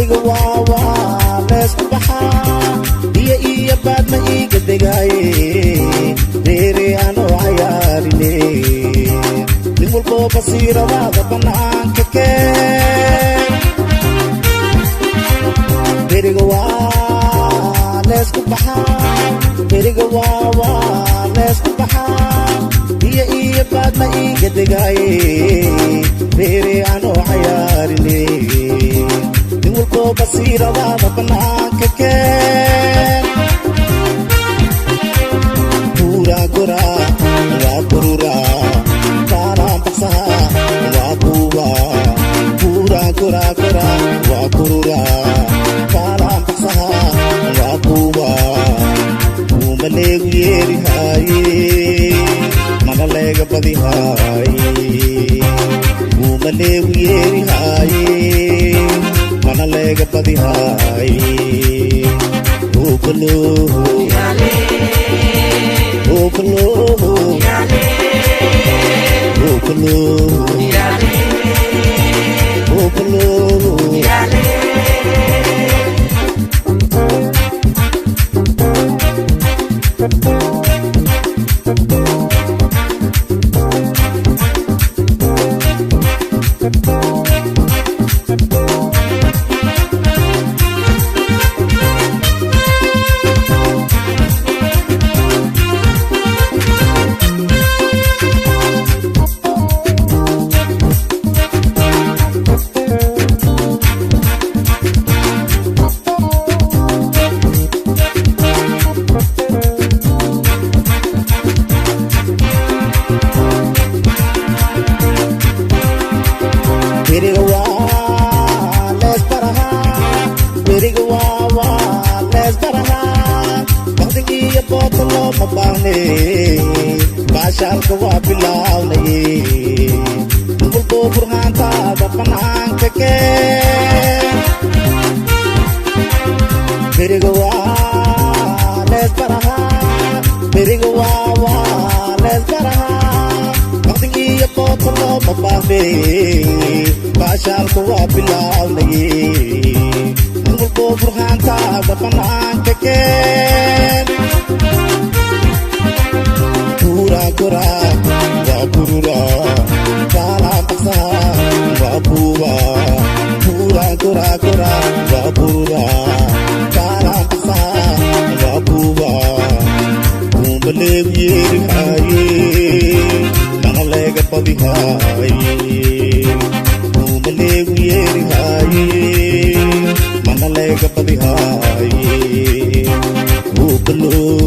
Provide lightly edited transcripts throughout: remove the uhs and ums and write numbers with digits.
beriga waa leesku baxaa iyo baad ma iiga degaaye reere anoo cayaarine nin walboo basiiradaada bannaanka keen beriga waa leesku baxaa beriga waa leesku baxaa iyo baad ma iiga degaaye reere anoo cayaarine nin walboo basiiradaada bannaanka keen pura gora waa burura kaanaan baksaha waa buuba pura gora waa burura kaanaan baksaha waa buuba uma leegu yeerihaaye mana leega badihaaye uma leegu yeerihaaye mana leega badihaaye obaloo baashaalka waa bilaawnaye nin walboo burhaantaada bannaanka keen beriga waa lees barahaa beriga waa lees barahaa waqtig iyo boota looma baahne baashaalka waa bilaawnaye nin walboo burhaantaada bannaanka keen pura gora waa burura kaanaan baksaha waa buuba pura gora waa burura kaanaan baksaha waa buuba uma leegu yeerihaaye mana leega badihaaye uma leegu yeerihaaye mana leega badihaaye obaloo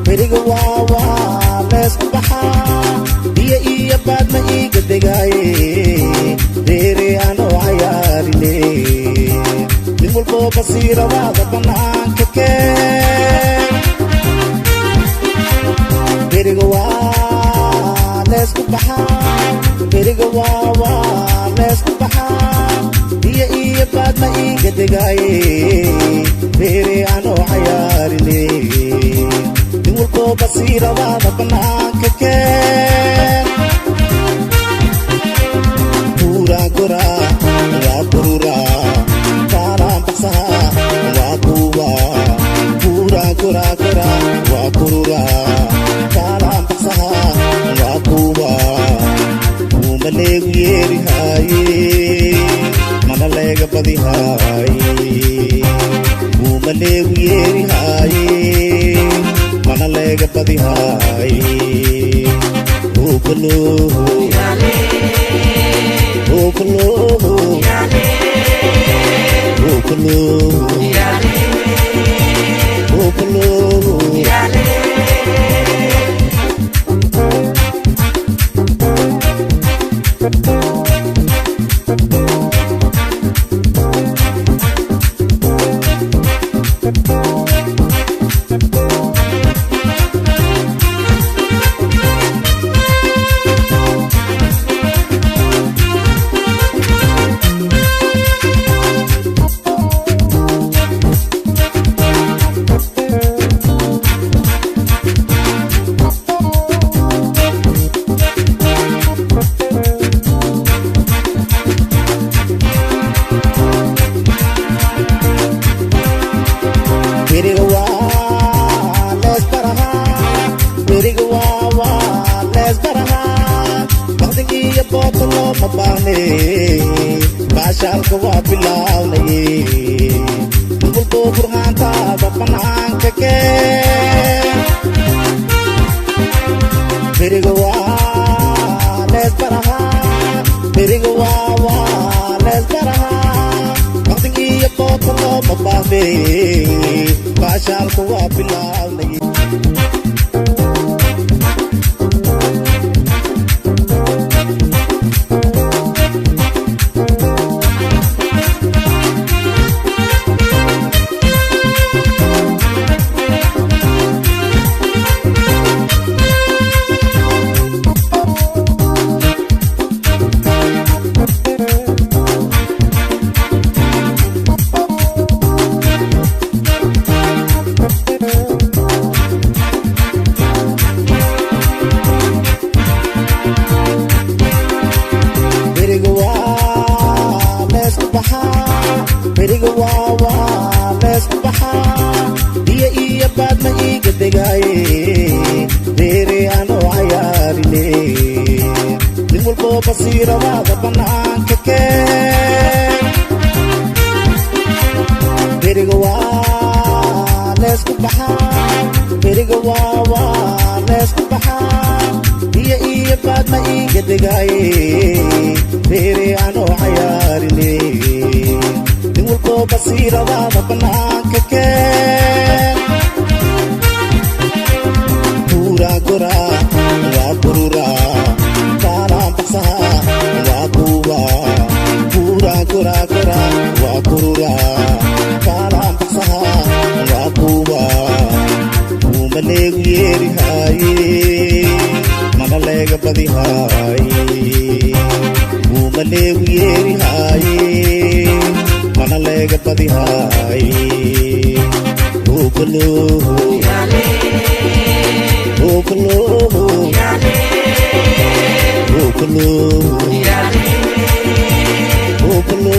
beriga waa leesku baxaa iyo baad ma iiga degaaye reere anoo cayaarine nin walboo basiiradaada bannaanka keen beriga waa leesku baxaa beriga waa leesku baxaa iyo baad ma iiga degaaye reere anoo cayaarine nin walboo basiiradaada bannaanka keen pura gora waa burura kaanaan baksaha waa buuba pura gora waa burura kaanaan baksaha waa buuba uma leegu yeerihaaye mana leega badihaaye uma leegu yeerihaaye mana leega badihaaye obaloo Okolo, Okolo, Bashaalka waa bilawnay dulku furmaantaada banaanka keen beriga waa lees baraha waqtigiiyo boodka looma baahday bashaalka waa bilawnay beriga waa leesku baxaa biyo iyo baad ma iiga degaaye reere anoo cayaarine nin walboo basiiradaada banaanka keen beriga waa leesku baxaa biyo iyo baad ma iiga degaaye reere anoo cayaarine basiiradaada banaanka keen buuraa goraa waa bururaa kaanaan baksaha waa buuba buuraa goraa waa bururaa kaanaan baksaha waa buuba buuma leegu yeerihaaye mana leega badihaaye buuma leegu yeerihaaye mana leega badihaay Okolo, Okolo, Okolo, Okolo.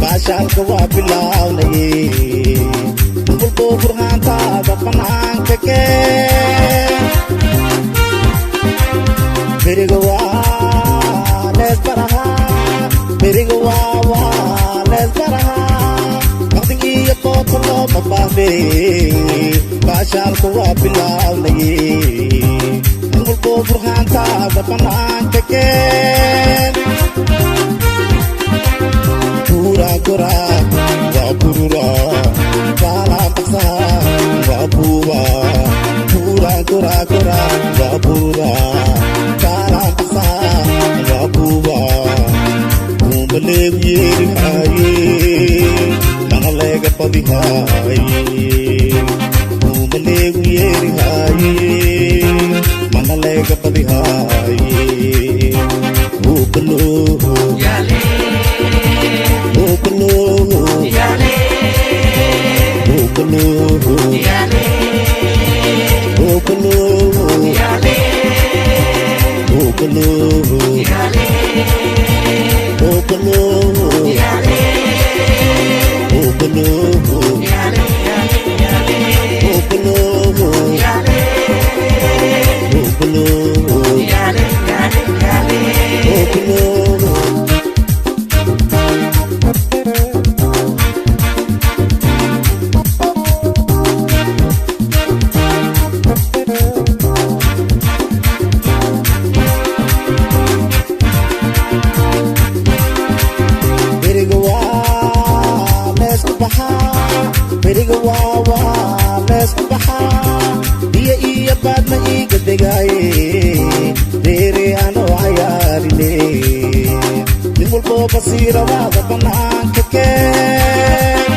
Bashaalka waa bilawnay dulku furmaantaada banaanka keen beriga waa lees baraha waqtigiiyo boodka looma baahday bashaalka waa bilawnay dulku furmaantaada banaanka keen buuraa goraa waa bururaa kaanaan baksaha waa buuba buuraa goraa waa bururaa kaanaan baksaha waa buuba buuma leegu yeerihaaye mana leega badihaaye leega badihay Upalo Yale Upalo Yale Upalo Yale Upalo Yale Upalo Yale Upalo Yale Upalo Yale Upalo Yale Upalo Yale Yale Upalo Beriga waa leesku baxaa beriga waa leesku baxaa biyo iyo baadna iiga degaaye reere anoo cayaarine nin walboo basiiradaada bannaanka keen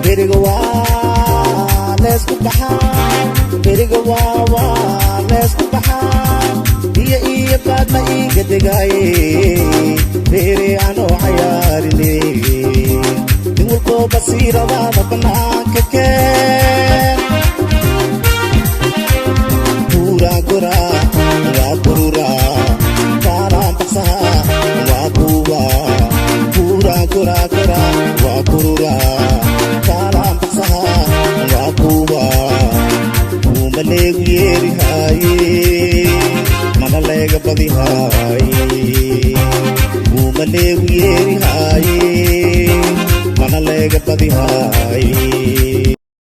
beriga waa leesku baxaa beriga waa leesku baxaa biyo iyo baadna iiga degaaye reere anoo cayaarine nin walboo basiiradaada bannaanka keen buuraa goraa waa bururaa taanaan baksaha waa buuba buuraa goraa waa bururaa taanaan baksaha waa buuba buuma leegu yeerihaaye mana leega badihaaye buuma leegu yeerihaaye mana leega badihaaye